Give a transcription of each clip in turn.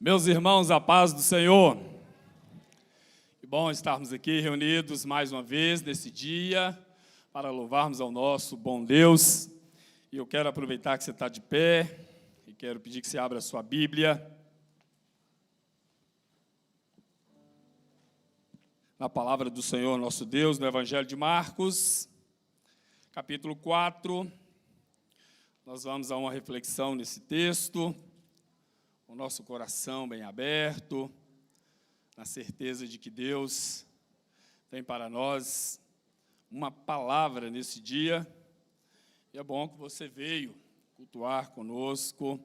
Meus irmãos, a paz do Senhor. Que bom estarmos aqui reunidos mais uma vez nesse dia para louvarmos ao nosso bom Deus. E eu quero aproveitar que você está de pé e quero pedir que você abra a sua Bíblia na palavra do Senhor nosso Deus, no Evangelho de Marcos, capítulo 4. Nós vamos a uma reflexão nesse texto, com o nosso coração bem aberto, na certeza de que Deus tem para nós uma palavra nesse dia. E é bom que você veio cultuar conosco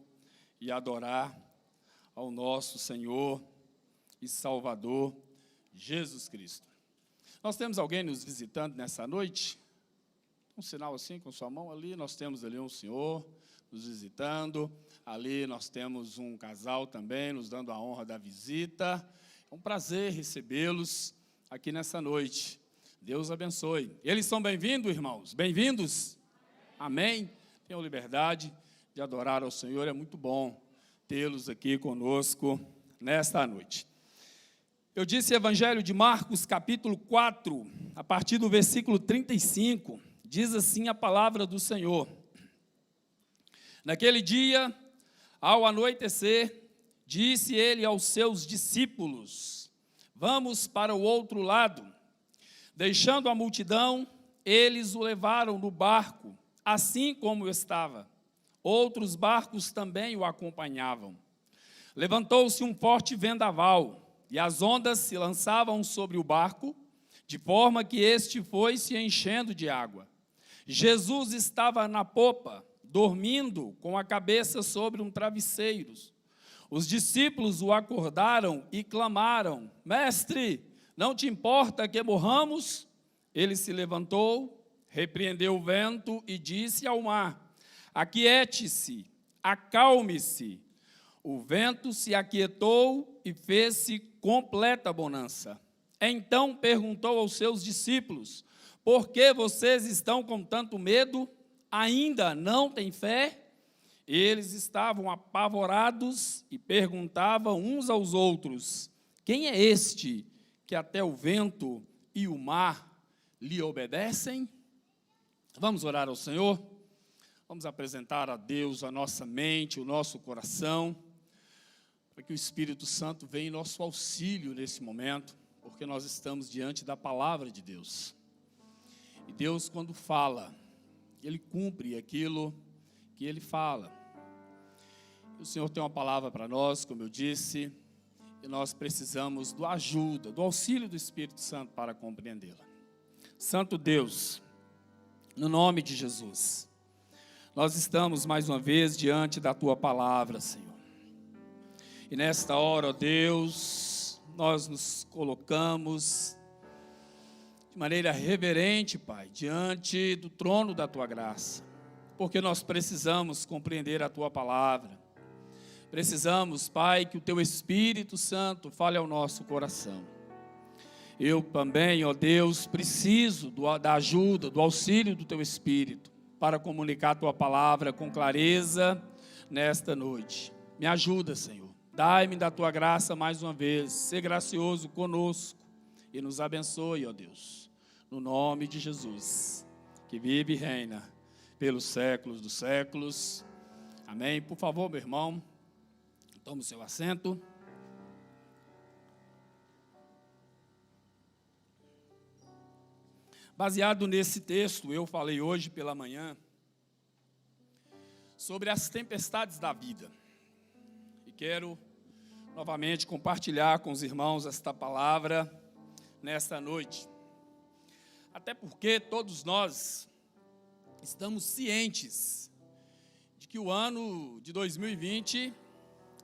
e adorar ao nosso Senhor e Salvador Jesus Cristo. Nós temos alguém nos visitando nessa noite? Um sinal assim com sua mão ali, nós temos ali um senhor nos visitando, ali nós temos um casal também nos dando a honra da visita. É um prazer recebê-los aqui nessa noite. Deus abençoe. Eles são bem-vindos, irmãos? Bem-vindos? Amém? Tenham liberdade de adorar ao Senhor, é muito bom tê-los aqui conosco nesta noite. Eu disse Evangelho de Marcos, capítulo 4, a partir do versículo 35, diz assim a palavra do Senhor. Naquele dia, ao anoitecer, disse ele aos seus discípulos: vamos para o outro lado. Deixando a multidão, eles o levaram no barco, assim como estava. Outros barcos também o acompanhavam. Levantou-se um forte vendaval, e as ondas se lançavam sobre o barco, de forma que este foi se enchendo de água. Jesus estava na popa, dormindo com a cabeça sobre um travesseiro. Os discípulos o acordaram e clamaram: Mestre, não te importa que morramos? Ele se levantou, repreendeu o vento e disse ao mar: aquiete-se, acalme-se. O vento se aquietou e fez-se completa bonança. Então perguntou aos seus discípulos: por que vocês estão com tanto medo? Ainda não têm fé? Eles estavam apavorados e perguntavam uns aos outros: quem é este que até o vento e o mar lhe obedecem? Vamos orar ao Senhor? Vamos apresentar a Deus a nossa mente, o nosso coração, para que o Espírito Santo venha em nosso auxílio nesse momento, porque nós estamos diante da palavra de Deus. E Deus, quando fala, Ele cumpre aquilo que Ele fala. O Senhor tem uma palavra para nós, como eu disse, e nós precisamos da ajuda, do auxílio do Espírito Santo para compreendê-la. Santo Deus, no nome de Jesus, nós estamos mais uma vez diante da Tua palavra, Senhor. E nesta hora, ó Deus, nós nos colocamos de maneira reverente, Pai, diante do trono da Tua graça, porque nós precisamos compreender a Tua palavra. Precisamos, Pai, que o Teu Espírito Santo fale ao nosso coração. Eu também, ó Deus, preciso da ajuda, do auxílio do Teu Espírito para comunicar a Tua palavra com clareza nesta noite. Me ajuda, Senhor. Dai-me da Tua graça mais uma vez. Sê gracioso conosco e nos abençoe, ó Deus. No nome de Jesus, que vive e reina pelos séculos dos séculos. Amém. Por favor, meu irmão, tome o seu assento. Baseado nesse texto, eu falei hoje pela manhã sobre as tempestades da vida. E quero novamente compartilhar com os irmãos esta palavra nesta noite. Até porque todos nós estamos cientes de que o ano de 2020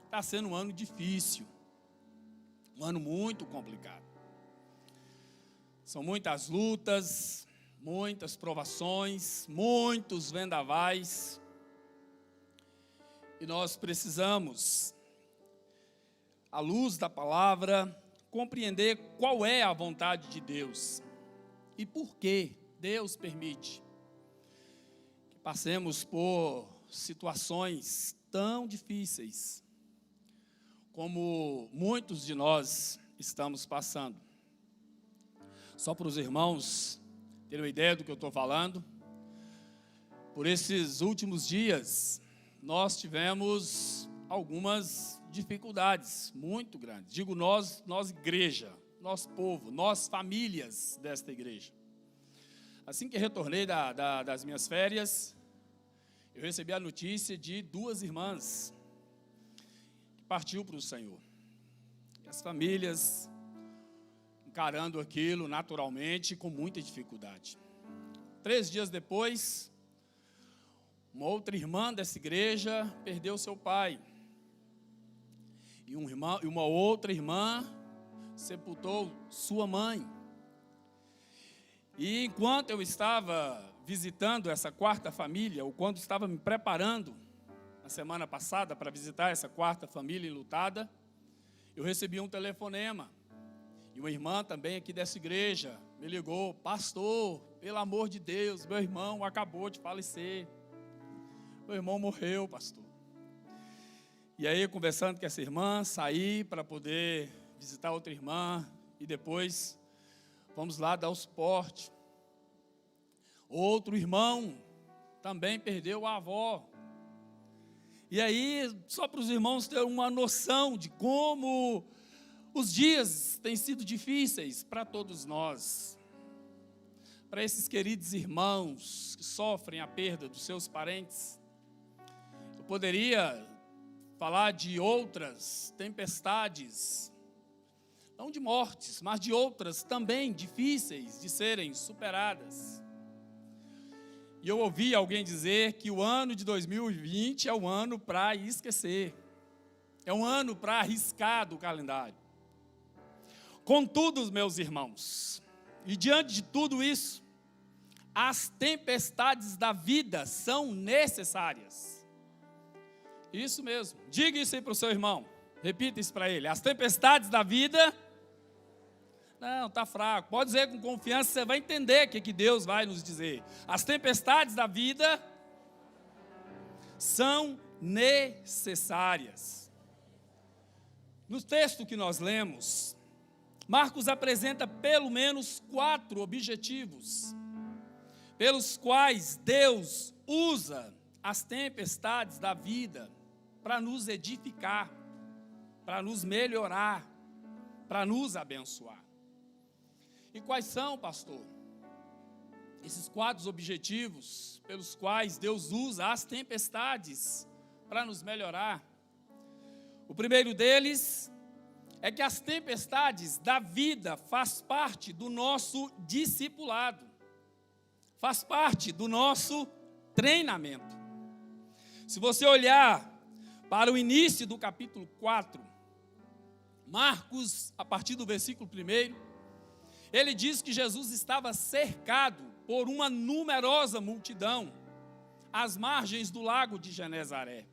está sendo um ano difícil, um ano muito complicado. São muitas lutas, muitas provações, muitos vendavais. E nós precisamos, à luz da palavra, compreender qual é a vontade de Deus e por que Deus permite que passemos por situações tão difíceis. como muitos de nós estamos passando. Só para os irmãos terem uma ideia do que eu estou falando, por esses últimos dias, nós tivemos algumas dificuldades muito grandes. Digo nós igreja, nós povo, nós famílias desta igreja. Assim que retornei das minhas férias, eu recebi a notícia de 2 irmãs que partiu para o Senhor. E as famílias encarando aquilo naturalmente com muita dificuldade. 3 dias depois, uma outra irmã dessa igreja perdeu seu pai. E uma outra irmã sepultou sua mãe. E enquanto eu estava visitando essa 4ª família, ou quando estava me preparando na semana passada para visitar essa 4ª família enlutada, eu recebi um telefonema. E uma irmã também aqui dessa igreja me ligou: pastor, pelo amor de Deus, meu irmão acabou de falecer. Meu irmão morreu, pastor. E aí, conversando com essa irmã, saí para poder visitar outra irmã e depois vamos lá dar o suporte. Outro irmão também perdeu a avó. E aí, só para os irmãos terem uma noção de como os dias têm sido difíceis para todos nós, para esses queridos irmãos que sofrem a perda dos seus parentes. Eu poderia falar de outras tempestades, não de mortes, mas de outras também difíceis de serem superadas. E eu ouvi alguém dizer que o ano de 2020 é um ano para esquecer, é um ano para arriscar do calendário. Contudo, meus irmãos, e diante de tudo isso, as tempestades da vida são necessárias. Isso mesmo, diga isso aí para o seu irmão, repita isso para ele: as tempestades da vida, não, está fraco, pode dizer com confiança, você vai entender o que Deus vai nos dizer. As tempestades da vida são necessárias. No texto que nós lemos, Marcos apresenta pelo menos 4 objetivos, pelos quais Deus usa as tempestades da vida para nos edificar, para nos melhorar, para nos abençoar. E quais são, pastor, esses 4 objetivos pelos quais Deus usa as tempestades para nos melhorar? O primeiro deles é que as tempestades da vida faz parte do nosso discipulado, faz parte do nosso treinamento. Se você olhar para o início do capítulo 4, Marcos, a partir do versículo 1, ele diz que Jesus estava cercado por uma numerosa multidão às margens do lago de Genezaré.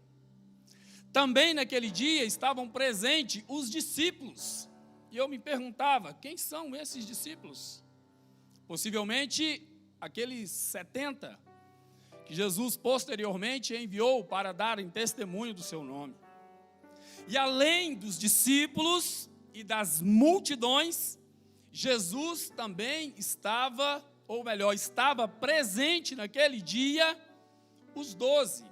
Também naquele dia estavam presentes os discípulos. E eu me perguntava: quem são esses discípulos? Possivelmente aqueles 70 que Jesus posteriormente enviou para darem testemunho do seu nome. E além dos discípulos e das multidões, Jesus também estava presente naquele dia os 12,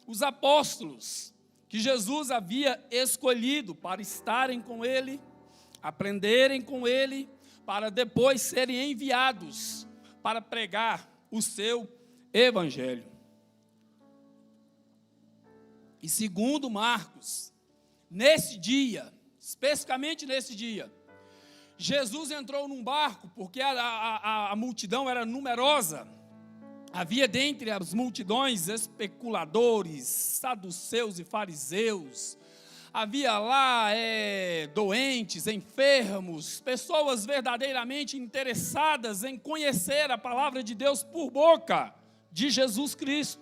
os apóstolos, que Jesus havia escolhido para estarem com ele, aprenderem com ele, para depois serem enviados para pregar o seu evangelho. E segundo Marcos, nesse dia, especificamente nesse dia, Jesus entrou num barco, porque a multidão era numerosa. Havia dentre as multidões especuladores, saduceus e fariseus. Havia lá doentes, enfermos, pessoas verdadeiramente interessadas em conhecer a palavra de Deus por boca de Jesus Cristo.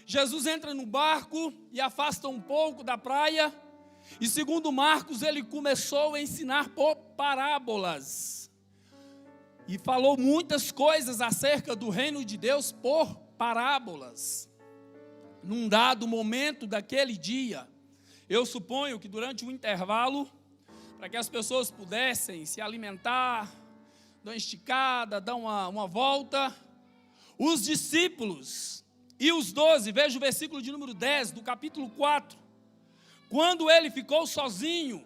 Jesus entra no barco e afasta um pouco da praia. E segundo Marcos, ele começou a ensinar por parábolas. E falou muitas coisas acerca do reino de Deus por parábolas. Num dado momento daquele dia, Eu suponho que durante um intervalo, para que as pessoas pudessem se alimentar, dar uma esticada, dar uma volta, os discípulos e os 12, veja o versículo de número 10 do capítulo 4, quando ele ficou sozinho,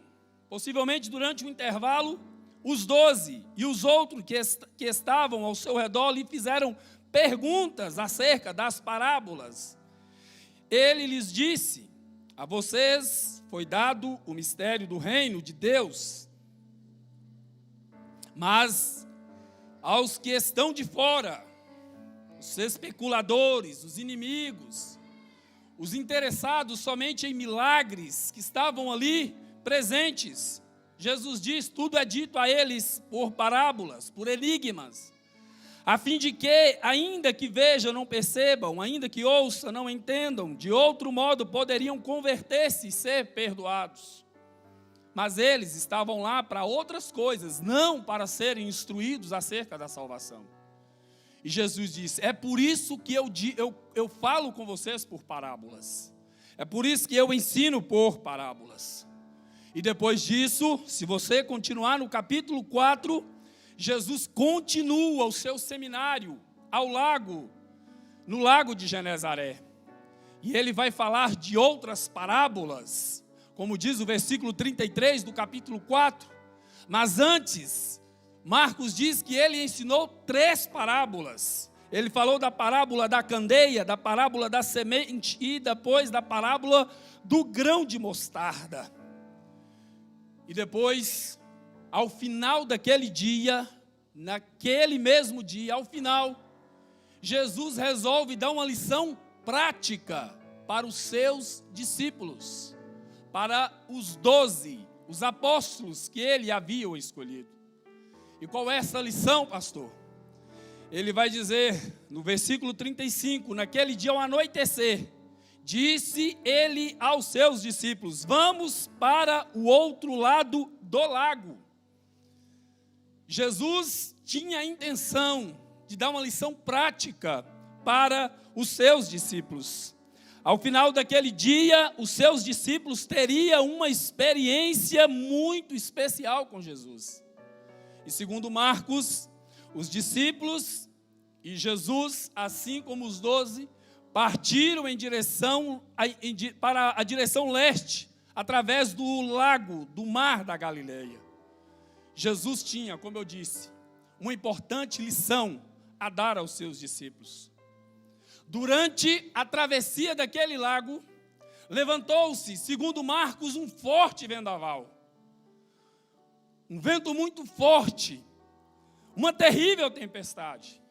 possivelmente durante um intervalo, os 12 e os outros que estavam ao seu redor lhe fizeram perguntas acerca das parábolas. Ele lhes disse: a vocês foi dado o mistério do reino de Deus, mas aos que estão de fora, os especuladores, os inimigos, os interessados somente em milagres que estavam ali presentes, Jesus diz: tudo é dito a eles por parábolas, por enigmas, a fim de que, ainda que vejam, não percebam, ainda que ouçam, não entendam, de outro modo poderiam converter-se e ser perdoados. Mas eles estavam lá para outras coisas, não para serem instruídos acerca da salvação. E Jesus disse: é por isso que eu falo com vocês por parábolas, é por isso que eu ensino por parábolas. E depois disso, se você continuar no capítulo 4, Jesus continua o seu seminário no lago de Genezaré. E ele vai falar de outras parábolas, como diz o versículo 33 do capítulo 4. Mas antes, Marcos diz que ele ensinou 3 parábolas. Ele falou da parábola da candeia, da parábola da semente e depois da parábola do grão de mostarda. E depois, ao final daquele dia, naquele mesmo dia, ao final, Jesus resolve dar uma lição prática para os seus discípulos, para os 12, os apóstolos que ele havia escolhido. E qual é essa lição, pastor? Ele vai dizer no versículo 35, naquele dia ao anoitecer, disse ele aos seus discípulos: vamos para o outro lado do lago. Jesus tinha a intenção de dar uma lição prática para os seus discípulos. Ao final daquele dia, os seus discípulos teriam uma experiência muito especial com Jesus. E segundo Marcos, os discípulos e Jesus, assim como os 12, partiram para a direção leste, através do lago, do mar da Galileia. Jesus tinha, como eu disse, uma importante lição a dar aos seus discípulos. Durante a travessia daquele lago, levantou-se, segundo Marcos, um forte vendaval. Um vento muito forte, uma terrível tempestade.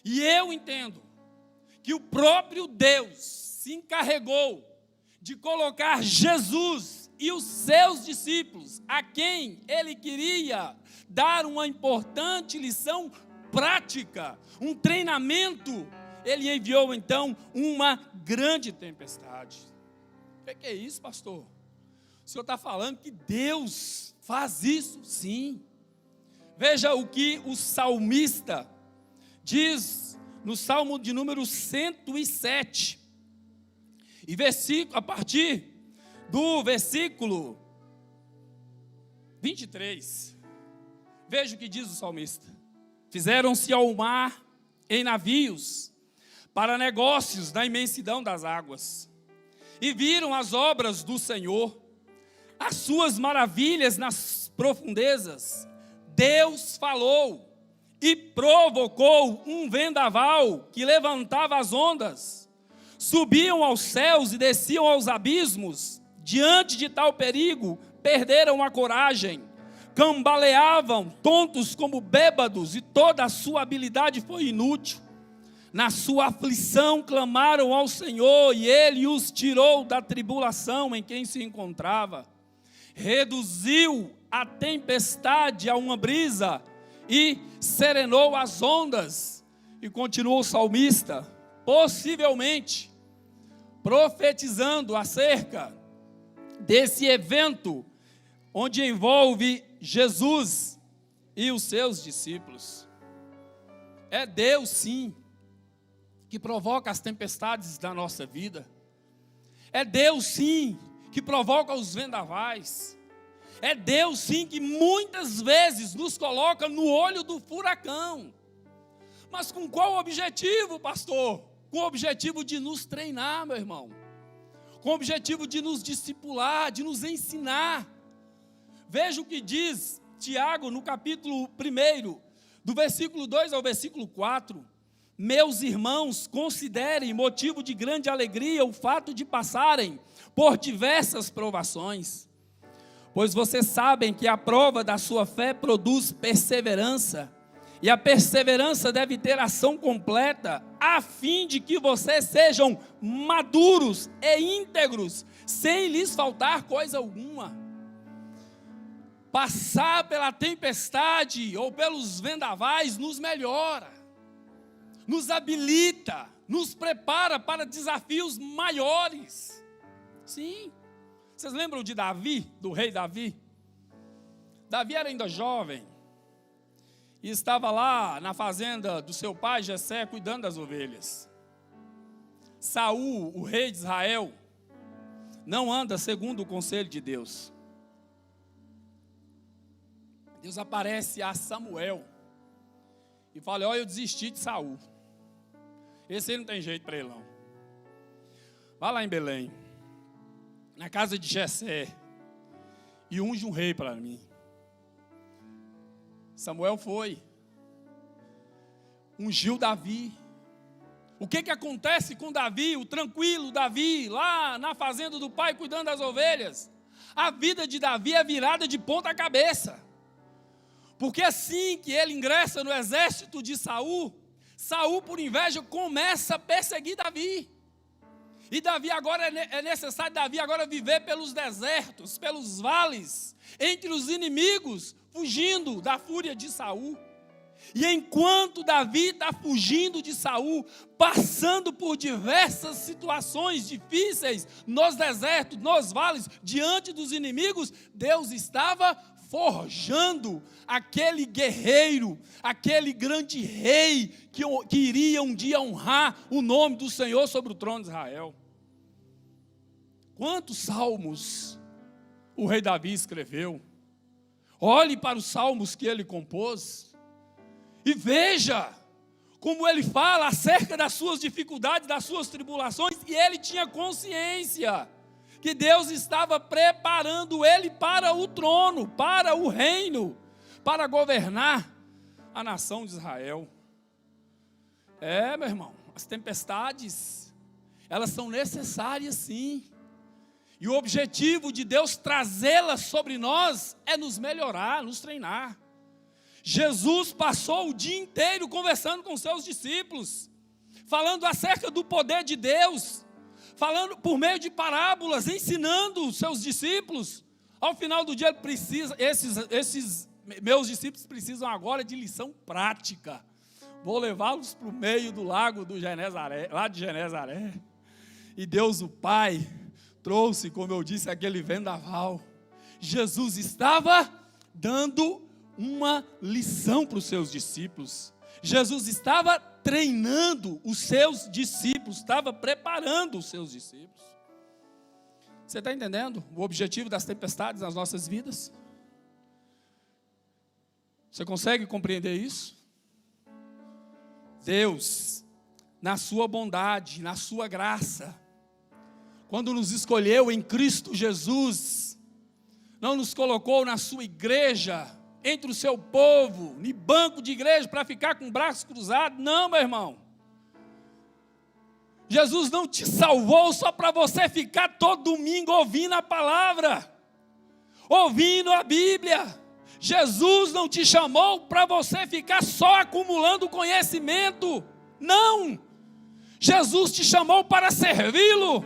E eu entendo que o próprio Deus se encarregou de colocar Jesus e os seus discípulos, a quem ele queria dar uma importante lição prática, um treinamento. Ele enviou então uma grande tempestade. O que é isso, pastor? O senhor está falando que Deus faz isso? Sim. Veja o que o salmista diz no Salmo de número 107, e a partir do versículo 23, veja o que diz o salmista: fizeram-se ao mar em navios, para negócios na imensidão das águas, e viram as obras do Senhor, as suas maravilhas nas profundezas. Deus falou e provocou um vendaval que levantava as ondas, subiam aos céus e desciam aos abismos. Diante de tal perigo, perderam a coragem, cambaleavam, tontos como bêbados, e toda a sua habilidade foi inútil. Na sua aflição clamaram ao Senhor, e Ele os tirou da tribulação em quem se encontrava. Reduziu a tempestade a uma brisa, e serenou as ondas. E continuou o salmista, possivelmente profetizando acerca desse evento, onde envolve Jesus e os seus discípulos. É Deus, sim, que provoca as tempestades da nossa vida. É Deus, sim, que provoca os vendavais. É Deus, sim, que muitas vezes nos coloca no olho do furacão. Mas com qual objetivo, pastor? Com o objetivo de nos treinar, meu irmão. Com o objetivo de nos discipular, de nos ensinar. Veja o que diz Tiago no capítulo 1, do versículo 2 ao versículo 4. Meus irmãos, considerem motivo de grande alegria o fato de passarem por diversas provações, pois vocês sabem que a prova da sua fé produz perseverança, e a perseverança deve ter ação completa, a fim de que vocês sejam maduros e íntegros, sem lhes faltar coisa alguma. Passar pela tempestade ou pelos vendavais nos melhora, nos habilita, nos prepara para desafios maiores. Sim. Vocês lembram de Davi, do rei Davi? Davi era ainda jovem e estava lá na fazenda do seu pai Jessé cuidando das ovelhas. Saul, o rei de Israel, não anda segundo o conselho de Deus. Deus aparece a Samuel e fala: olha, eu desisti de Saul. Esse aí não tem jeito para ele não. Vá lá em Belém, na casa de Jessé, e unge um rei para mim. Samuel foi, ungiu Davi. O que acontece com Davi, o tranquilo Davi, lá na fazenda do pai, cuidando das ovelhas? A vida de Davi é virada de ponta cabeça, porque assim que ele ingressa no exército de Saul, Saul, por inveja, começa a perseguir Davi. E Davi agora, é necessário Davi agora viver pelos desertos, pelos vales, entre os inimigos, fugindo da fúria de Saul. E enquanto Davi está fugindo de Saul, passando por diversas situações difíceis, nos desertos, nos vales, diante dos inimigos, Deus estava forjando aquele guerreiro, aquele grande rei, que iria um dia honrar o nome do Senhor sobre o trono de Israel. Quantos salmos o rei Davi escreveu? Olhe para os salmos que ele compôs e veja como ele fala acerca das suas dificuldades, das suas tribulações, e ele tinha consciência que Deus estava preparando ele para o trono, para o reino, para governar a nação de Israel. Meu irmão, as tempestades, elas são necessárias sim. E o objetivo de Deus trazê-las sobre nós é nos melhorar, nos treinar. Jesus passou o dia inteiro conversando com seus discípulos, falando acerca do poder de Deus, falando por meio de parábolas, ensinando os seus discípulos. Ao final do dia, ele precisa, esses meus discípulos precisam agora de lição prática. Vou levá-los para o meio do lago do Genezaré, lá de Genezaré. E Deus, o Pai, trouxe, como eu disse, aquele vendaval. Jesus estava dando uma lição para os seus discípulos. Jesus estava treinando os seus discípulos, estava preparando os seus discípulos. Você está entendendo o objetivo das tempestades nas nossas vidas? Você consegue compreender isso? Deus, na sua bondade, na sua graça, quando nos escolheu em Cristo Jesus, não nos colocou na sua igreja, entre o seu povo, em banco de igreja para ficar com braços cruzados. Não, meu irmão. Jesus não te salvou só para você ficar todo domingo ouvindo a palavra, ouvindo a Bíblia. Jesus não te chamou para você ficar só acumulando conhecimento. Não. Jesus te chamou para servi-lo,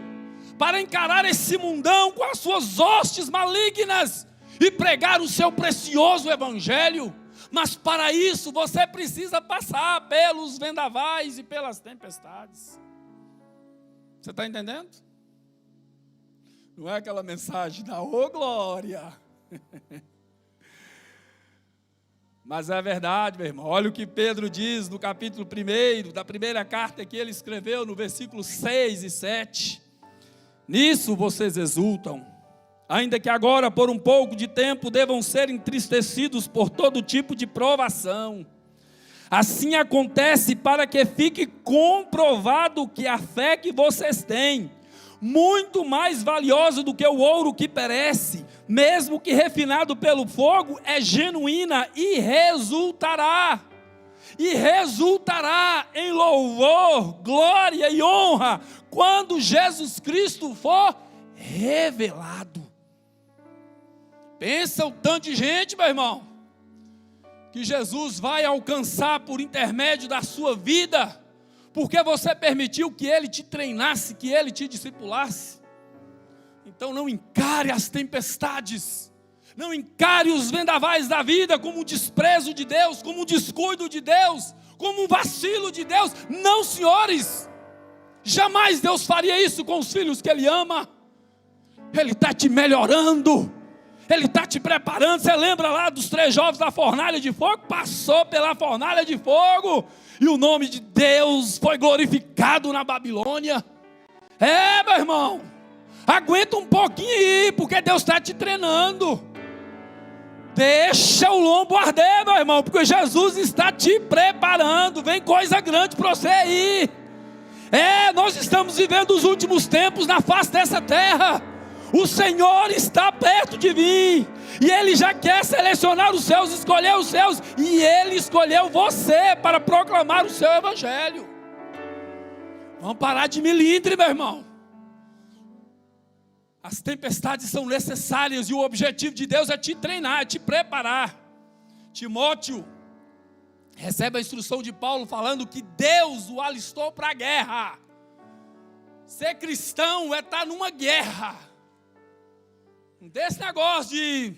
para encarar esse mundão com as suas hostes malignas e pregar o seu precioso evangelho. Mas para isso você precisa passar pelos vendavais e pelas tempestades. Você está entendendo? Não é aquela mensagem da ô glória. Mas é verdade, meu irmão. Olha o que Pedro diz no capítulo 1 da primeira carta que ele escreveu, no versículo 6 e 7. Nisso vocês exultam, ainda que agora por um pouco de tempo devam ser entristecidos por todo tipo de provação. Assim acontece para que fique comprovado que a fé que vocês têm, muito mais valiosa do que o ouro que perece, mesmo que refinado pelo fogo, é genuína e resultará em louvor, glória e honra, quando Jesus Cristo for revelado. Pensa o tanto de gente, meu irmão, que Jesus vai alcançar por intermédio da sua vida, porque você permitiu que Ele te treinasse, que Ele te discipulasse. Então não encare as tempestades, não encare os vendavais da vida como um desprezo de Deus, como um descuido de Deus, como um vacilo de Deus. Não, senhores, jamais Deus faria isso com os filhos que Ele ama. Ele está te melhorando, Ele está te preparando. Você lembra lá dos 3 jovens da fornalha de fogo? Passou pela fornalha de fogo e o nome de Deus foi glorificado na Babilônia. Meu irmão, aguenta um pouquinho aí, porque Deus está te treinando. Deixa o lombo arder, meu irmão, porque Jesus está te preparando. Vem coisa grande para você aí. Nós estamos vivendo os últimos tempos na face dessa terra. O Senhor está perto de vir, e Ele já quer selecionar os seus, escolher os seus, e Ele escolheu você para proclamar o seu evangelho. Vamos parar de milindre, meu irmão. As tempestades são necessárias, e o objetivo de Deus é te treinar, é te preparar. Timóteo recebe a instrução de Paulo falando que Deus o alistou para a guerra. Ser cristão é estar numa guerra. Desse negócio de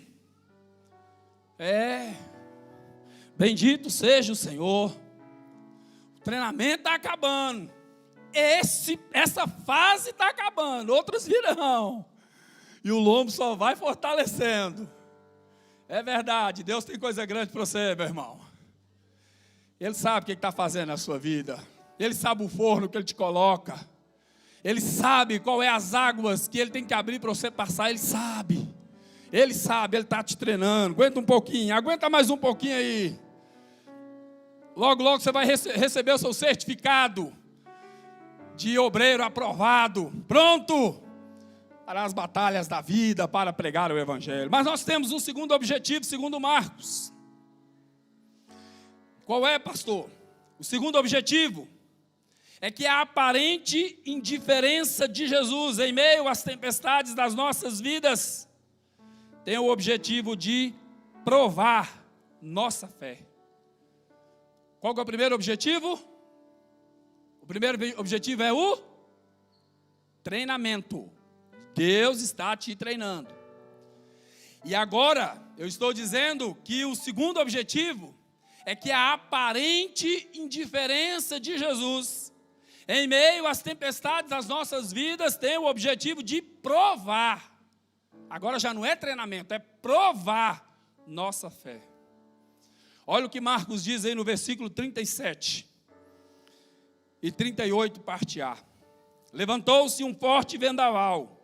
bendito seja o Senhor, o treinamento está acabando, essa fase está acabando, outras virão, e o lombo só vai fortalecendo. É verdade, Deus tem coisa grande para você, meu irmão. Ele sabe o que está fazendo na sua vida, Ele sabe o forno que Ele te coloca, Ele sabe qual é as águas que Ele tem que abrir para você passar. Ele sabe, Ele está te treinando. Aguenta um pouquinho, aguenta mais um pouquinho aí. Logo, logo você vai receber o seu certificado de obreiro aprovado, pronto para as batalhas da vida, para pregar o evangelho. Mas nós temos um segundo objetivo, segundo Marcos. Qual é, pastor? O segundo objetivo é que a aparente indiferença de Jesus em meio às tempestades das nossas vidas tem o objetivo de provar nossa fé. Qual que é o primeiro objetivo? O primeiro objetivo é o treinamento. Deus está te treinando. E agora, eu estou dizendo que o segundo objetivo é que a aparente indiferença de Jesus em meio às tempestades das nossas vidas tem o objetivo de provar. Agora já não é treinamento, é provar nossa fé. Olha o que Marcos diz aí no versículo 37 e 38, parte A. Levantou-se um forte vendaval,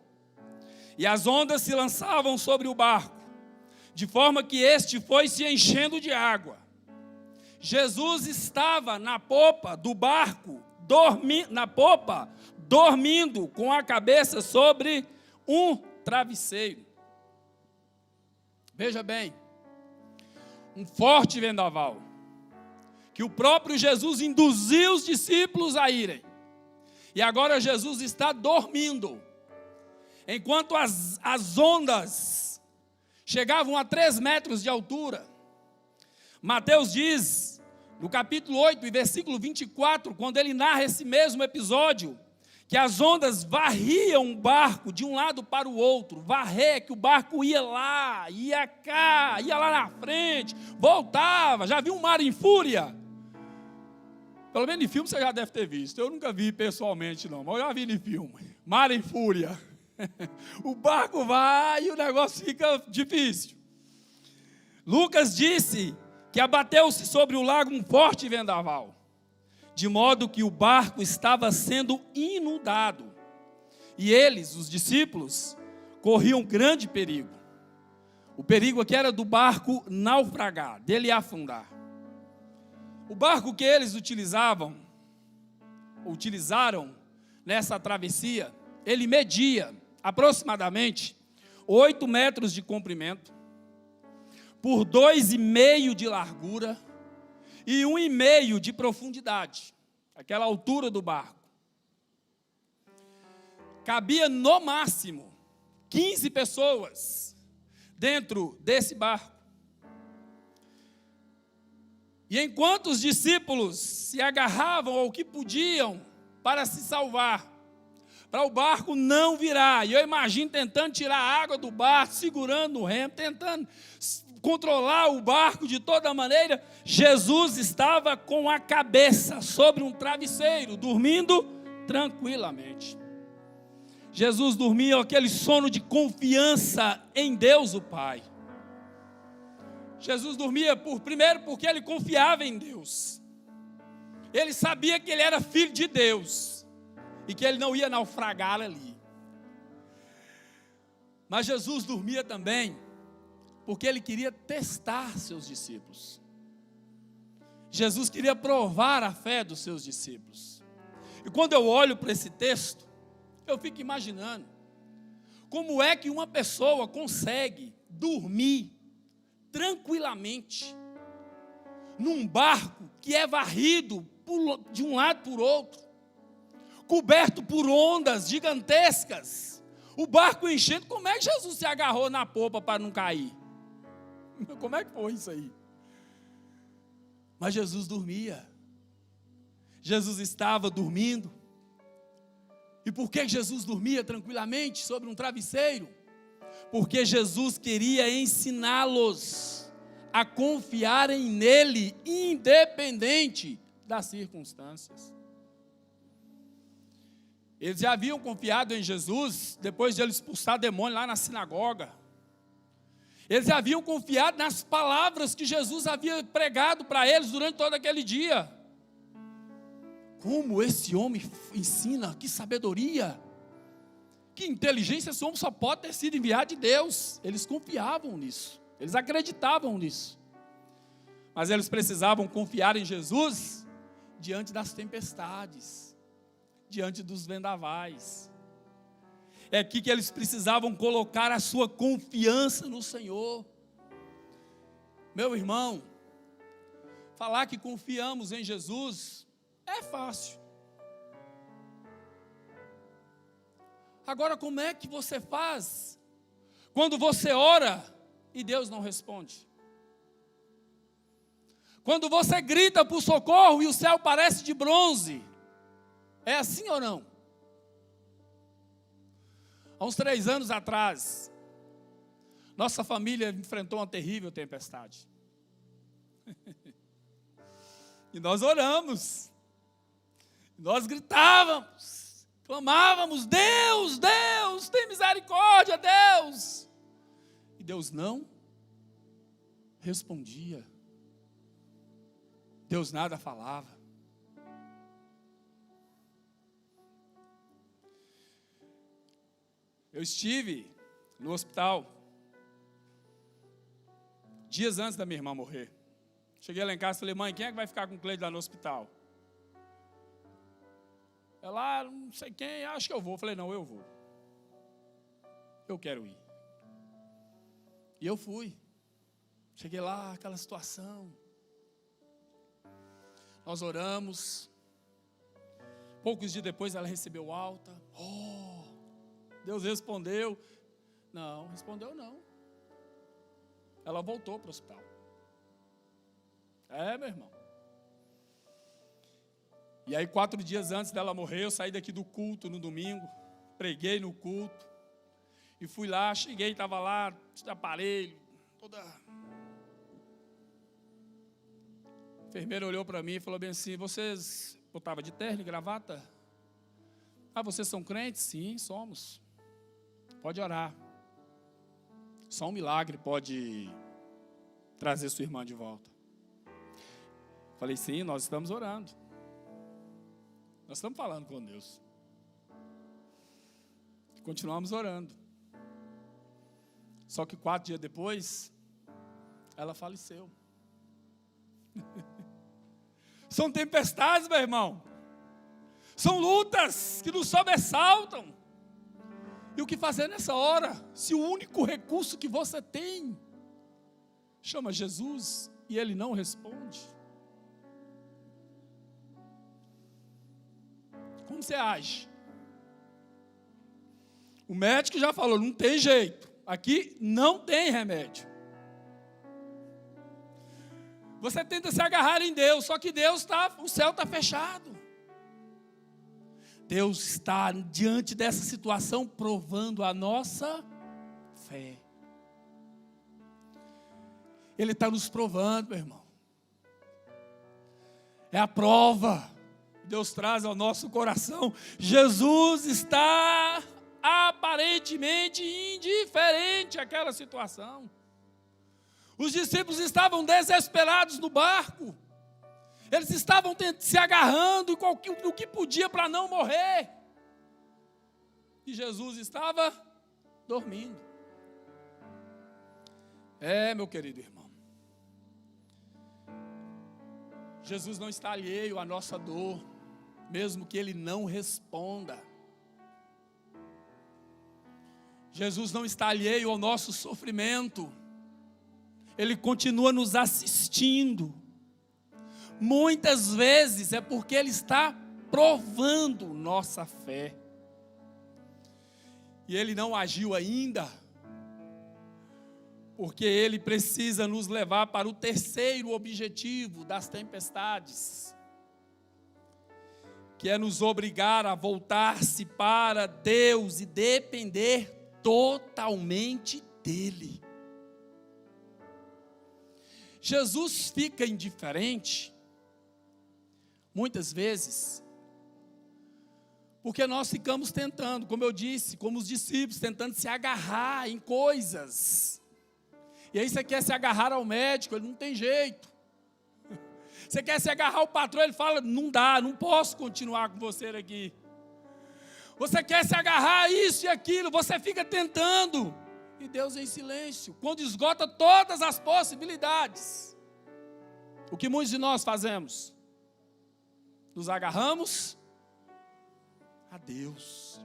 e as ondas se lançavam sobre o barco, de forma que este foi se enchendo de água. Jesus estava na popa do barco, dormindo com a cabeça sobre um travesseiro. Veja bem, um forte vendaval, que o próprio Jesus induziu os discípulos a irem. E agora Jesus está dormindo, enquanto as ondas chegavam a 3 metros de altura. Mateus diz, no capítulo 8, versículo 24, quando ele narra esse mesmo episódio, que as ondas varriam o barco de um lado para o outro. Varrer, que o barco ia lá, ia cá, ia lá na frente, voltava. Já viu um mar em fúria? Pelo menos em filme você já deve ter visto. Eu nunca vi pessoalmente não, mas eu já vi em filme. Mar em fúria. O barco vai e o negócio fica difícil. Lucas disse que abateu-se sobre o lago um forte vendaval, de modo que o barco estava sendo inundado. E eles, os discípulos, corria um grande perigo. O perigo aqui era do barco naufragar, dele afundar. O barco que eles utilizaram nessa travessia, ele media aproximadamente 8 metros de comprimento, por 2,5 de largura e 1,5 de profundidade, aquela altura do barco. Cabia no máximo 15 pessoas dentro desse barco. E enquanto os discípulos se agarravam ao que podiam para se salvar, para o barco não virar, e eu imagino tentando tirar a água do barco, segurando o remo, tentando controlar o barco de toda maneira, Jesus estava com a cabeça sobre um travesseiro, dormindo tranquilamente. Jesus dormia aquele sono de confiança em Deus o Pai. Jesus dormia primeiro porque ele confiava em Deus. Ele sabia que ele era filho de Deus e que ele não ia naufragar ali. Mas Jesus dormia também porque ele queria testar seus discípulos. Jesus queria provar a fé dos seus discípulos. E quando eu olho para esse texto, eu fico imaginando como é que uma pessoa consegue dormir tranquilamente num barco que é varrido de um lado por outro, coberto por ondas gigantescas, o barco enchendo. Como é que Jesus se agarrou na popa para não cair? Como é que foi isso aí? Mas Jesus dormia. Jesus estava dormindo. E por que Jesus dormia tranquilamente sobre um travesseiro? Porque Jesus queria ensiná-los a confiarem nele, independente das circunstâncias. Eles já haviam confiado em Jesus depois de ele expulsar demônio lá na sinagoga. Eles já haviam confiado nas palavras que Jesus havia pregado para eles durante todo aquele dia. Como esse homem ensina, que sabedoria, que inteligência, esse homem só pode ter sido enviado de Deus. Eles confiavam nisso, eles acreditavam nisso. Mas eles precisavam confiar em Jesus diante das tempestades, diante dos vendavais. É aqui que eles precisavam colocar a sua confiança no Senhor. Meu irmão, falar que confiamos em Jesus é fácil. Agora, como é que você faz quando você ora e Deus não responde? Quando você grita por socorro e o céu parece de bronze? É assim ou não? Há uns 3 anos atrás, nossa família enfrentou uma terrível tempestade. E nós oramos. Nós gritávamos, clamávamos: Deus, Deus, tem misericórdia, Deus. E Deus não respondia. Deus nada falava. Eu estive no hospital dias antes da minha irmã morrer. Cheguei lá em casa e falei: mãe, quem é que vai ficar com o Cleide lá no hospital? Ela, não sei quem, acho que eu vou. Eu falei: não, eu vou. Eu quero ir. E eu fui. Cheguei lá, aquela situação. Nós oramos. Poucos dias depois ela recebeu alta. Oh, Deus respondeu. Não, respondeu não. Ela voltou para o hospital. Meu irmão. E aí 4 dias antes dela morrer, eu saí daqui do culto no domingo, preguei no culto, e fui lá, cheguei, estava lá, de aparelho, toda... A enfermeira olhou para mim e falou bem assim: vocês, eu estava de terno e gravata? Ah, vocês são crentes? Sim, somos. Pode orar. Só um milagre pode trazer sua irmã de volta. Falei: sim, nós estamos orando. Nós estamos falando com Deus. Continuamos orando. Só que 4 dias depois, ela faleceu. São tempestades, meu irmão. São lutas que nos sobressaltam. E o que fazer nessa hora? Se o único recurso que você tem chama Jesus e Ele não responde. Como você age? O médico já falou, não tem jeito. Aqui não tem remédio. Você tenta se agarrar em Deus, só que o céu está fechado. Deus está diante dessa situação provando a nossa fé. Ele está nos provando, meu irmão. É a prova que Deus traz ao nosso coração. Jesus está aparentemente indiferente àquela situação. Os discípulos estavam desesperados no barco. Eles estavam se agarrando no que podia para não morrer. E Jesus estava dormindo. Meu querido irmão. Jesus não está alheio à nossa dor, mesmo que Ele não responda. Jesus não está alheio ao nosso sofrimento. Ele continua nos assistindo. Muitas vezes é porque Ele está provando nossa fé. E Ele não agiu ainda, porque Ele precisa nos levar para o terceiro objetivo das tempestades, que é nos obrigar a voltar-se para Deus e depender totalmente dEle. Jesus fica indiferente, muitas vezes, porque nós ficamos tentando, como eu disse, como os discípulos, tentando se agarrar em coisas. E aí você quer se agarrar ao médico, ele não tem jeito. Você quer se agarrar ao patrão, ele fala, não dá, não posso continuar com você aqui. Você quer se agarrar a isso e aquilo, você fica tentando. E Deus em silêncio, quando esgota todas as possibilidades. O que muitos de nós fazemos? Nos agarramos a Deus.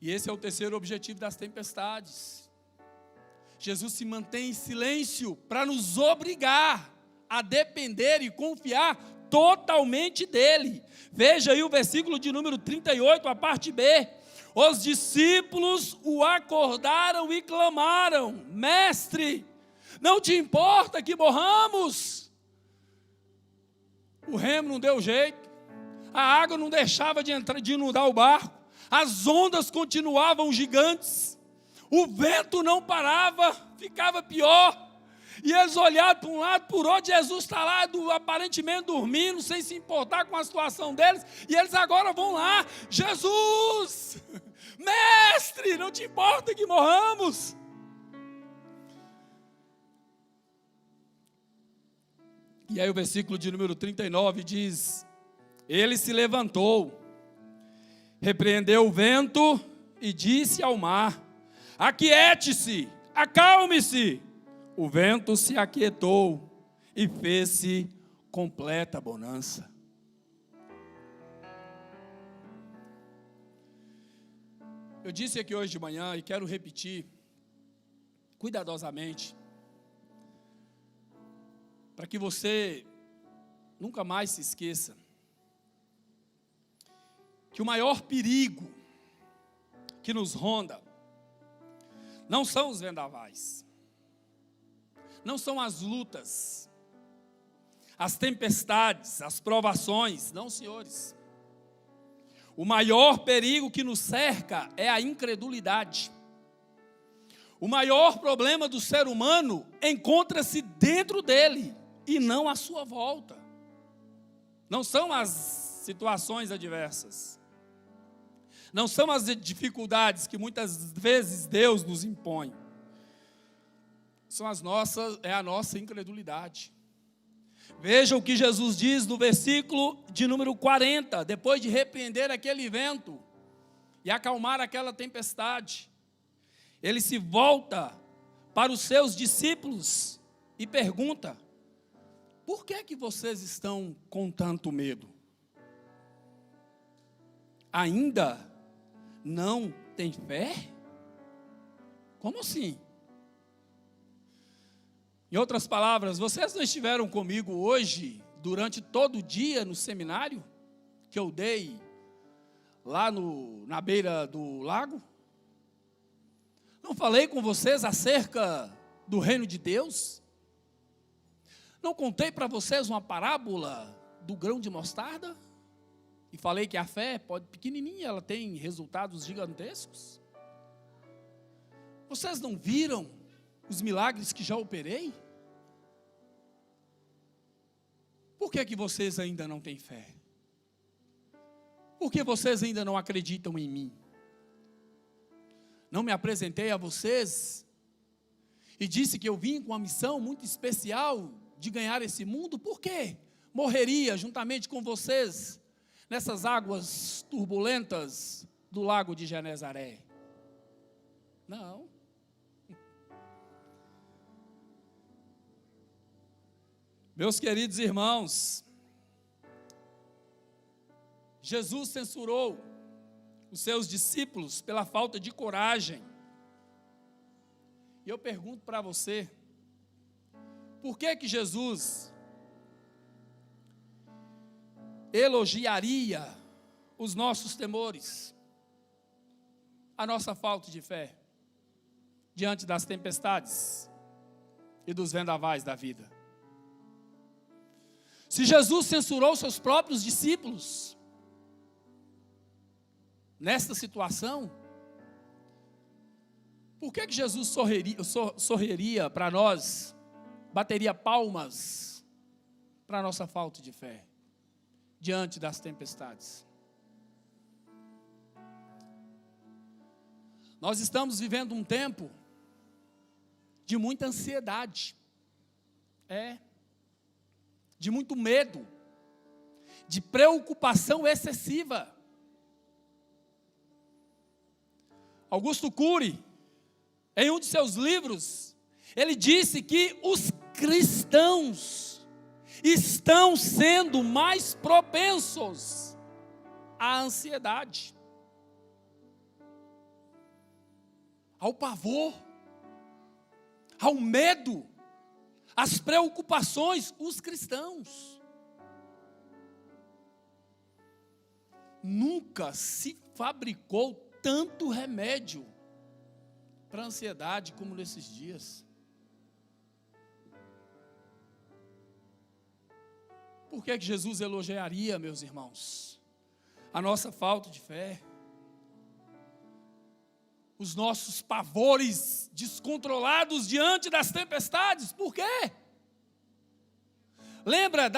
E esse é o terceiro objetivo das tempestades. Jesus se mantém em silêncio para nos obrigar a depender e confiar totalmente dEle. Veja aí o versículo de número 38, a parte B. Os discípulos o acordaram e clamaram: Mestre, não te importa que morramos? O remo não deu jeito, a água não deixava de inundar o barco, as ondas continuavam gigantes, o vento não parava, ficava pior. E eles olharam para um lado, por outro, Jesus está lá, aparentemente dormindo, sem se importar com a situação deles, e eles agora vão lá: Jesus, mestre, não te importa que morramos? E aí o versículo de número 39 diz: Ele se levantou, repreendeu o vento e disse ao mar: Aquiete-se, acalme-se. O vento se aquietou e fez-se completa bonança. Eu disse aqui hoje de manhã e quero repetir cuidadosamente, para que você nunca mais se esqueça, que o maior perigo que nos ronda não são os vendavais, não são as lutas, as tempestades, as provações, não, senhores. O maior perigo que nos cerca é a incredulidade. O maior problema do ser humano encontra-se dentro dele e não à sua volta. Não são as situações adversas, não são as dificuldades que muitas vezes Deus nos impõe. É a nossa incredulidade. Veja o que Jesus diz no versículo de número 40, depois de repreender aquele vento e acalmar aquela tempestade. ele se volta para os seus discípulos e pergunta: por que é que vocês estão com tanto medo? Ainda não tem fé? Como assim? Em outras palavras, vocês não estiveram comigo hoje, durante todo o dia no seminário que eu dei lá na beira do lago? Não falei com vocês acerca do reino de Deus? Não contei para vocês uma parábola do grão de mostarda? E falei que a fé pode pequenininha, ela tem resultados gigantescos? Vocês não viram os milagres que já operei? Por que é que vocês ainda não têm fé? Por que vocês ainda não acreditam em mim? Não me apresentei a vocês e disse que eu vim com uma missão muito especial de ganhar esse mundo? Por quê? Morreria juntamente com vocês nessas águas turbulentas do lago de Genezaré? Não. Meus queridos irmãos, Jesus censurou os seus discípulos pela falta de coragem. E eu pergunto para você, por que que Jesus elogiaria os nossos temores, a nossa falta de fé, diante das tempestades e dos vendavais da vida? Se Jesus censurou seus próprios discípulos nesta situação, por que que Jesus sorriria para nós, bateria palmas para a nossa falta de fé diante das tempestades? Nós estamos vivendo um tempo de muita ansiedade, de muito medo, de preocupação excessiva. Augusto Cury, em um de seus livros, ele disse que os cristãos estão sendo mais propensos à ansiedade, ao pavor, ao medo, às preocupações. Os cristãos. Nunca se fabricou tanto remédio para a ansiedade como nesses dias. Por que que Jesus elogiaria, meus irmãos, a nossa falta de fé, os nossos pavores descontrolados diante das tempestades? Por quê? Lembra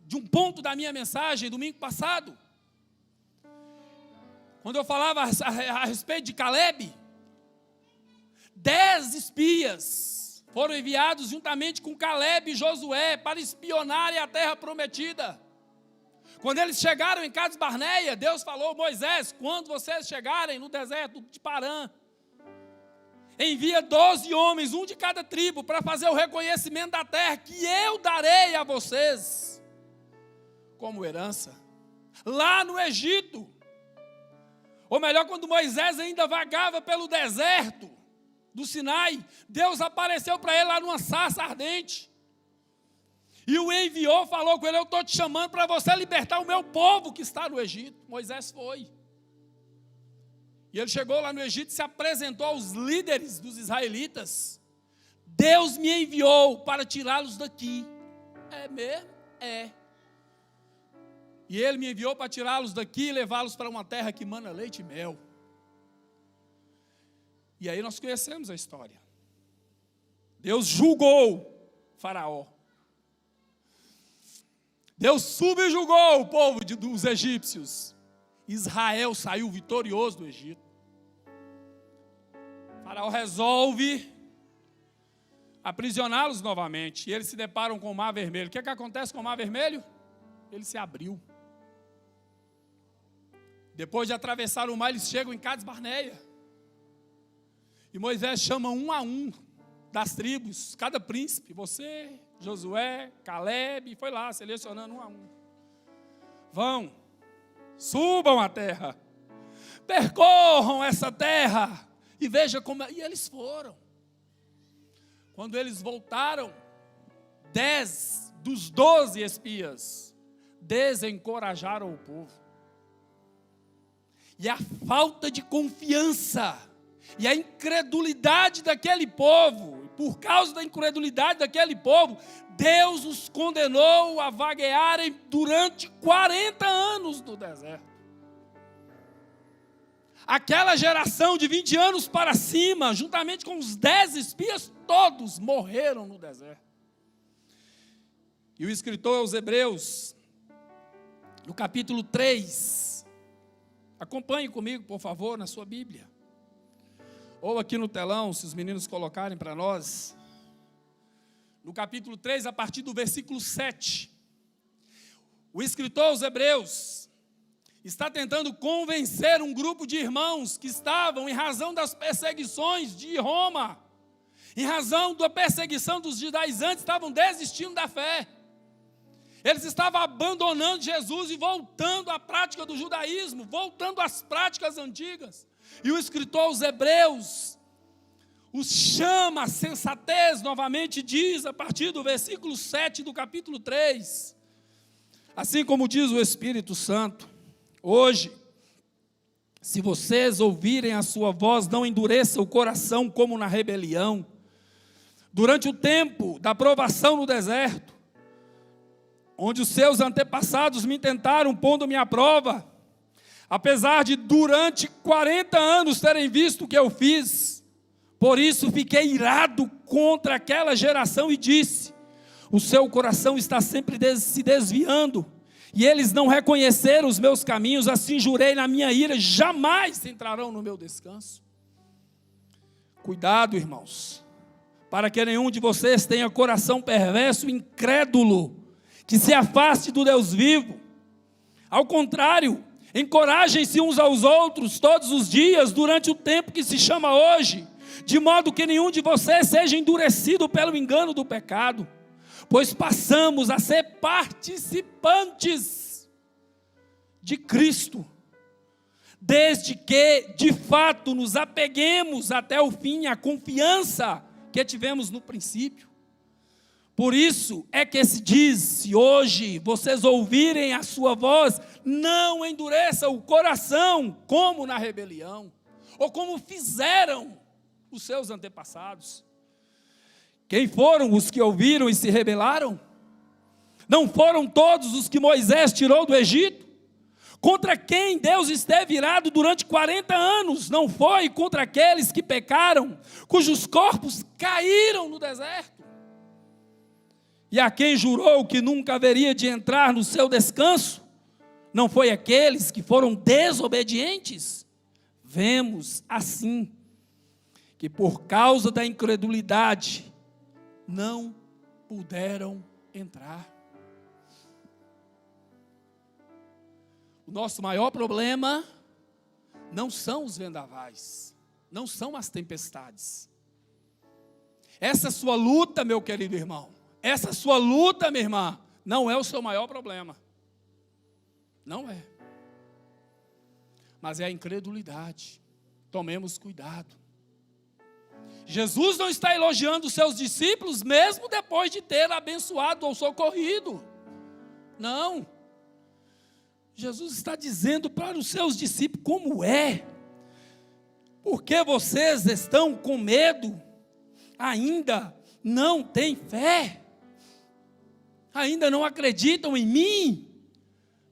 de um ponto da minha mensagem domingo passado? Quando eu falava a respeito de Caleb, 10 espias foram enviados juntamente com Caleb e Josué para espionarem a terra prometida. Quando eles chegaram em Cades Barneia, Deus falou: Moisés, quando vocês chegarem no deserto de Parã, envia 12 homens, um de cada tribo, para fazer o reconhecimento da terra que eu darei a vocês como herança. Lá no Egito, ou melhor, quando Moisés ainda vagava pelo deserto do Sinai, Deus apareceu para ele lá numa sarça ardente. E o enviou, falou com ele: eu estou te chamando para você libertar o meu povo que está no Egito. Moisés foi. E ele chegou lá no Egito e se apresentou aos líderes dos israelitas. Deus me enviou para tirá-los daqui. É mesmo? É. E ele me enviou para tirá-los daqui e levá-los para uma terra que mana leite e mel. E aí nós conhecemos a história. Deus julgou Faraó. Deus subjugou o povo dos egípcios. Israel saiu vitorioso do Egito. Faraó resolve aprisioná-los novamente. E eles se deparam com o Mar Vermelho. O que é que acontece com o Mar Vermelho? Ele se abriu. Depois de atravessar o mar, eles chegam em Cades Barneia. E Moisés chama um a um das tribos, cada príncipe, você, Josué, Caleb, foi lá selecionando um a um. Vão, subam a terra, percorram essa terra e veja como... E eles foram. Quando eles voltaram, 10 dos 12 espias desencorajaram o povo. E a falta de confiança e a incredulidade daquele povo, por causa da incredulidade daquele povo, Deus os condenou a vaguearem durante 40 anos no deserto. Aquela geração de 20 anos para cima, juntamente com os 10 espias, todos morreram no deserto. E o escritor aos Hebreus, no capítulo 3, acompanhe comigo, por favor, na sua Bíblia. Ou aqui no telão, se os meninos colocarem para nós. No capítulo 3, a partir do versículo 7. O escritor aos Hebreus está tentando convencer um grupo de irmãos que estavam, em razão das perseguições de Roma, em razão da perseguição dos judaizantes, estavam desistindo da fé. Eles estavam abandonando Jesus e voltando à prática do judaísmo, voltando às práticas antigas. E o escritor aos Hebreus os chama à sensatez novamente, diz a partir do versículo 7 do capítulo 3, assim como diz o Espírito Santo: hoje, se vocês ouvirem a sua voz, não endureça o coração como na rebelião, durante o tempo da provação no deserto, onde os seus antepassados me tentaram, pondo-me à prova, apesar de durante 40 anos terem visto o que eu fiz. Por isso fiquei irado contra aquela geração e disse: o seu coração está sempre se desviando, e eles não reconheceram os meus caminhos, assim jurei na minha ira, jamais entrarão no meu descanso. Cuidado, irmãos, para que nenhum de vocês tenha coração perverso e incrédulo, que se afaste do Deus vivo. Ao contrário, encorajem-se uns aos outros todos os dias, durante o tempo que se chama hoje, de modo que nenhum de vocês seja endurecido pelo engano do pecado, pois passamos a ser participantes de Cristo, desde que, de fato, nos apeguemos até o fim à confiança que tivemos no princípio. Por isso é que se diz: se hoje vocês ouvirem a sua voz, não endureça o coração, como na rebelião, ou como fizeram os seus antepassados. Quem foram os que ouviram e se rebelaram? Não foram todos os que Moisés tirou do Egito? Contra quem Deus esteve irado durante 40 anos? Não foi contra aqueles que pecaram, cujos corpos caíram no deserto? E a quem jurou que nunca haveria de entrar no seu descanso? Não foi aqueles que foram desobedientes? Vemos assim que por causa da incredulidade não puderam entrar. O nosso maior problema não são os vendavais, não são as tempestades. Essa sua luta, meu querido irmão, essa sua luta, minha irmã, não é o seu maior problema. Não é. Mas é a incredulidade. Tomemos cuidado. Jesus não está elogiando os seus discípulos, mesmo depois de ter abençoado ou socorrido. Não. Jesus está dizendo para os seus discípulos como é. Porque vocês estão com medo, ainda não têm fé, ainda não acreditam em mim,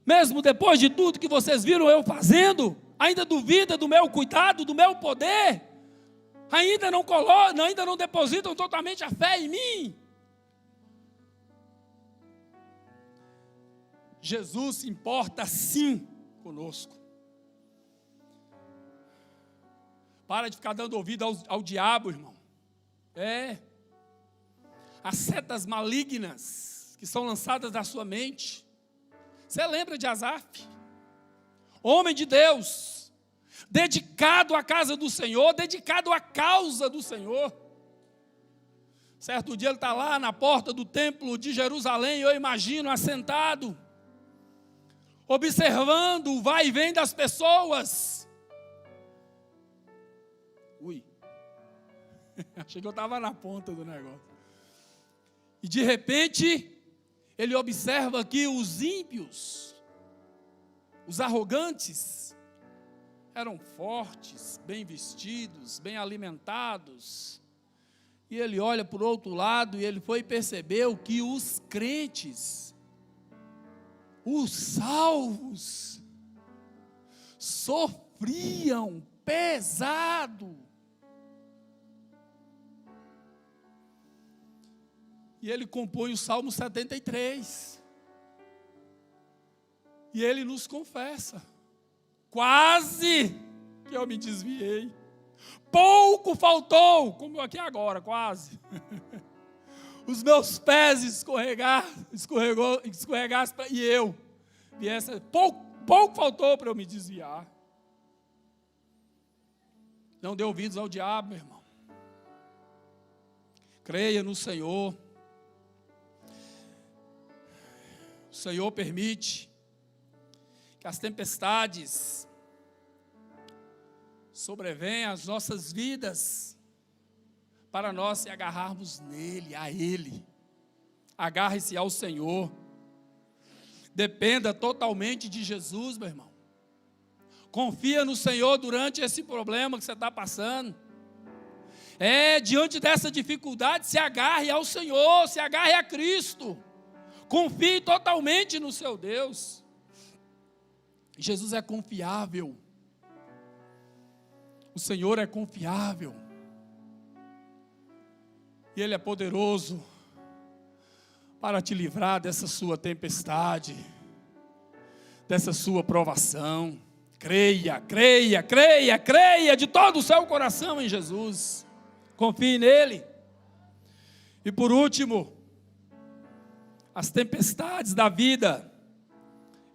mesmo depois de tudo que vocês viram eu fazendo, ainda duvidam do meu cuidado, do meu poder, ainda não depositam totalmente a fé em mim. Jesus se importa sim conosco. Para de ficar dando ouvido ao diabo, irmão. As setas malignas que são lançadas da sua mente. Você lembra de Asaf? homem de Deus, dedicado à casa do Senhor, dedicado à causa do Senhor. Certo dia ele está lá na porta do templo de Jerusalém, eu imagino, assentado, observando o vai e vem das pessoas. Achei que eu estava na ponta do negócio. E de repente, ele observa que os ímpios, os arrogantes, eram fortes, bem vestidos, bem alimentados. E ele olha para o outro lado e ele foi e percebeu que os crentes, os salvos, sofriam pesado. E ele compõe o Salmo 73. E ele nos confessa: quase que eu me desviei. Pouco faltou, como aqui agora, quase. Os meus pés escorregassem e eu viesse. Pouco faltou para eu me desviar. Não dê ouvidos ao diabo, meu irmão. Creia no Senhor. O Senhor permite que as tempestades sobrevenham às nossas vidas, para nós se agarrarmos nele, a Ele. Agarre-se ao Senhor. Dependa totalmente de Jesus, meu irmão. Confia no Senhor durante esse problema que você está passando. Diante dessa dificuldade, se agarre ao Senhor, se agarre a Cristo. Confie totalmente no seu Deus. Jesus é confiável. O Senhor é confiável. E Ele é poderoso para te livrar dessa sua tempestade, dessa sua provação. Creia, creia, creia, creia de todo o seu coração em Jesus. Confie nele. E por último, as tempestades da vida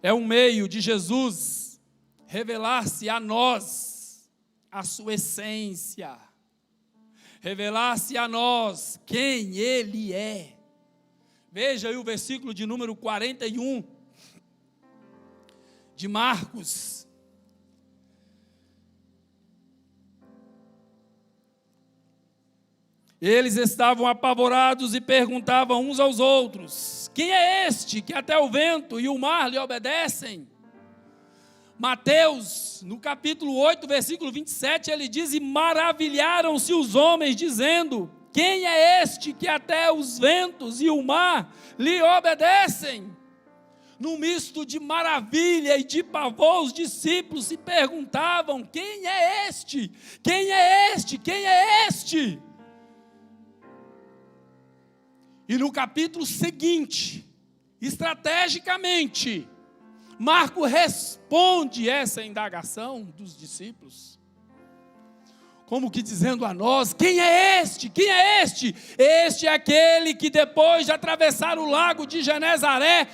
é um meio de Jesus revelar-se a nós, a sua essência, revelar-se a nós quem Ele é. Veja aí o versículo de número 41 de Marcos. Eles estavam apavorados e perguntavam uns aos outros: quem é este que até o vento e o mar lhe obedecem? Mateus, no capítulo 8, versículo 27, ele diz: e maravilharam-se os homens, dizendo: quem é este que até os ventos e o mar lhe obedecem? Num misto de maravilha e de pavor, os discípulos se perguntavam: quem é este? Quem é este? Quem é este? E no capítulo seguinte, estrategicamente, Marcos responde essa indagação dos discípulos, como que dizendo a nós: quem é este? Quem é este? Este é aquele que depois de atravessar o lago de Genezaré,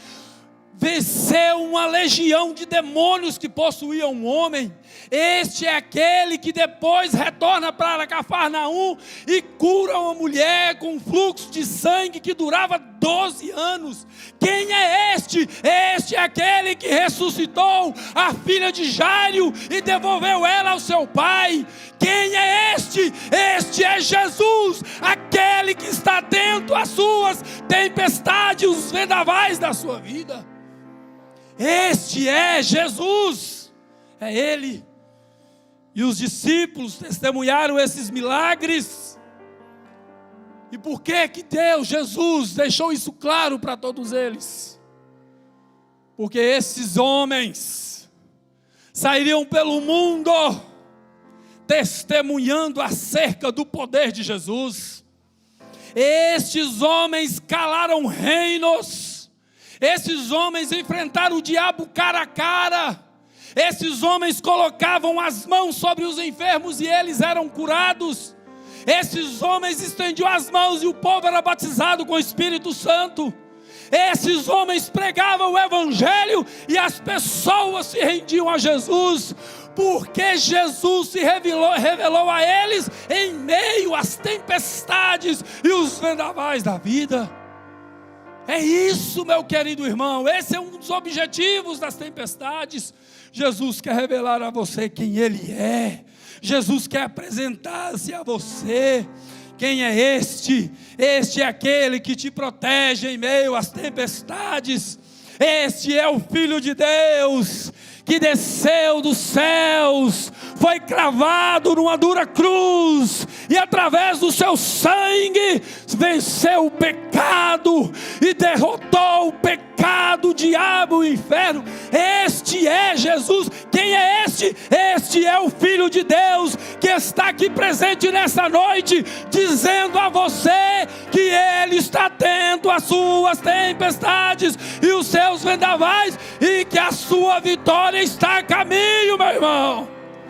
venceu uma legião de demônios que possuíam um homem. Este é aquele que depois retorna para Cafarnaum e cura uma mulher com um fluxo de sangue que durava 12 anos. Quem é este? Este é aquele que ressuscitou a filha de Jairo e devolveu ela ao seu pai. Quem é este? Este é Jesus, aquele que está atento às suas tempestades, os vendavais da sua vida. Este é Jesus, é Ele. E os discípulos testemunharam esses milagres. E por que Deus, Jesus, deixou isso claro para todos eles? Porque esses homens sairiam pelo mundo testemunhando acerca do poder de Jesus. Estes homens calaram reinos. Esses homens enfrentaram o diabo cara a cara. Esses homens colocavam as mãos sobre os enfermos e eles eram curados. Esses homens estendiam as mãos e o povo era batizado com o Espírito Santo. Esses homens pregavam o evangelho e as pessoas se rendiam a Jesus, porque Jesus se revelou a eles em meio às tempestades e os vendavais da vida. É isso, meu querido irmão, esse é um dos objetivos das tempestades. Jesus quer revelar a você quem Ele é. Jesus quer apresentar-se a você. Quem é este? Este é aquele que te protege em meio às tempestades. Este é o Filho de Deus, que desceu dos céus, foi cravado numa dura cruz, e através do seu sangue, venceu o pecado, e derrotou o pecado, o diabo, o inferno. Este é Jesus. Quem é este? Este é o Filho de Deus, que está aqui presente nessa noite, dizendo a você, que Ele está tendo as suas tempestades, e os seus vendavais, e que a sua vitória está a caminho, meu irmão.